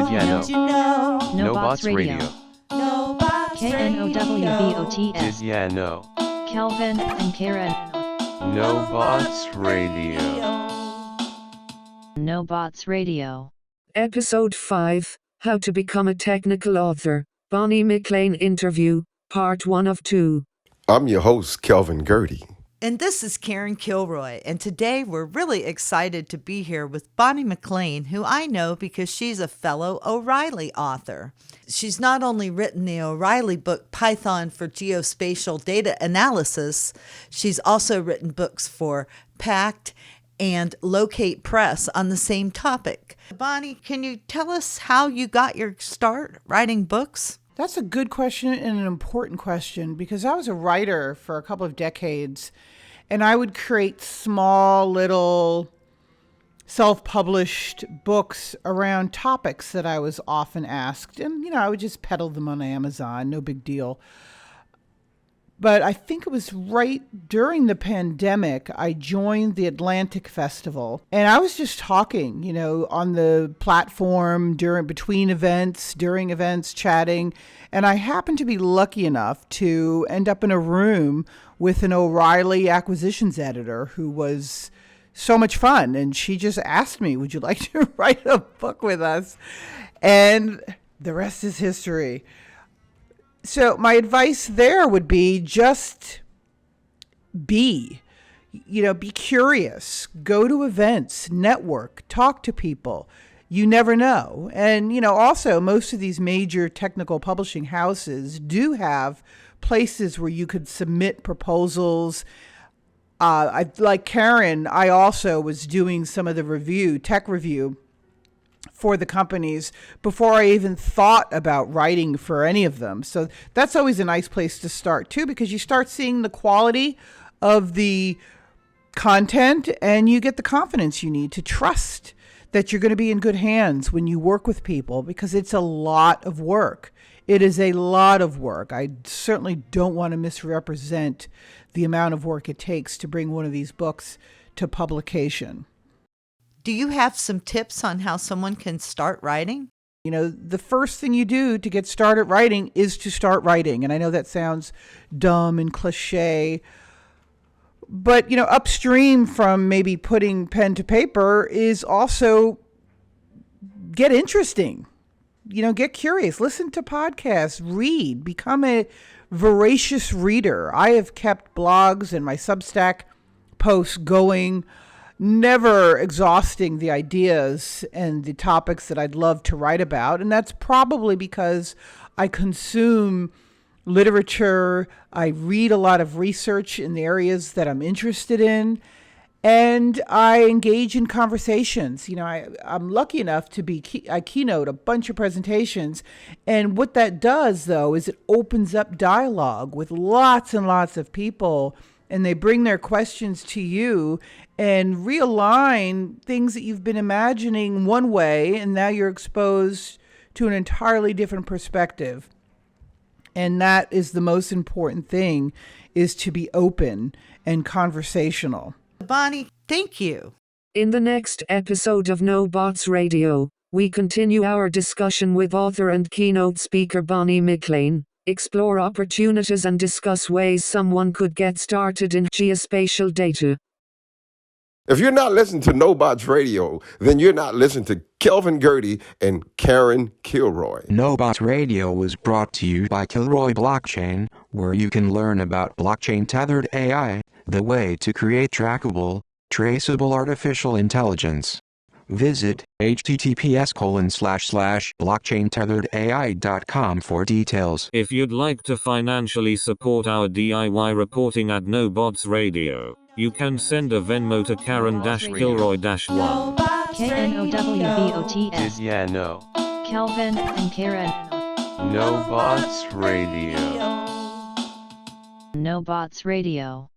Tiziano. Did you know? Knowbots Radio. Knowbots Tiziano. Kelvin and Karen. Knowbots Radio. Knowbots Radio. Episode 5, How to Become a Technical Author, Bonny McClain Interview, Part 1 of 2. I'm your host, Kelvin Gertie. And this is Karen Kilroy, and today we're really excited to be here with Bonny McClain, who I know because she's a fellow O'Reilly author. She's not only written the O'Reilly book, Python for Geospatial Data Analysis, she's also written books for Packt and Locate Press on the same topic. Bonny, can you tell us how you got your start writing books? That's a good question and an important question because I was a writer for a couple of decades and I would create small little self-published books around topics that I was often asked. And, I would just peddle them on Amazon, no big deal. But I think it was right during the pandemic, I joined the Atlantic Festival. And I was just talking, on the platform between events, during events, chatting. And I happened to be lucky enough to end up in a room with an O'Reilly acquisitions editor who was so much fun. And she just asked me, would you like to write a book with us? And the rest is history. So my advice there would be just be curious, go to events, network, talk to people. You never know. And, also most of these major technical publishing houses do have places where you could submit proposals. Like Karen, I also was doing some of the tech review for the companies before I even thought about writing for any of them. So that's always a nice place to start too, because you start seeing the quality of the content and you get the confidence you need to trust that you're going to be in good hands when you work with people, because it's a lot of work. It is a lot of work. I certainly don't want to misrepresent the amount of work it takes to bring one of these books to publication. Do you have some tips on how someone can start writing? The first thing you do to get started writing is to start writing. And I know that sounds dumb and cliche, but, upstream from maybe putting pen to paper is also get interesting, get curious, listen to podcasts, read, become a voracious reader. I have kept blogs and my Substack posts going, never exhausting the ideas and the topics that I'd love to write about. And that's probably because I consume literature, I read a lot of research in the areas that I'm interested in, and I engage in conversations. I'm lucky enough to I keynote a bunch of presentations. And what that does, though, is it opens up dialogue with lots and lots of people, and they bring their questions to you and realign things that you've been imagining one way, and now you're exposed to an entirely different perspective. And that is the most important thing, is to be open and conversational. Bonny, thank you. In the next episode of Knowbots Radio, we continue our discussion with author and keynote speaker Bonny McClain, explore opportunities and discuss ways someone could get started in geospatial data. If you're not listening to Knowbots Radio, then you're not listening to Kelvin Gertie and Karen Kilroy. Knowbots Radio was brought to you by Kilroy Blockchain, where you can learn about blockchain-tethered AI, the way to create trackable, traceable artificial intelligence. Visit https://blockchaintetheredai.com for details. If you'd like to financially support our DIY reporting at Knowbots Radio, you can send a Venmo to Karen-Kilroy-1. KNOWBOTS. Tiziano. Kelvin and Karen. Knowbots Radio. Knowbots Radio.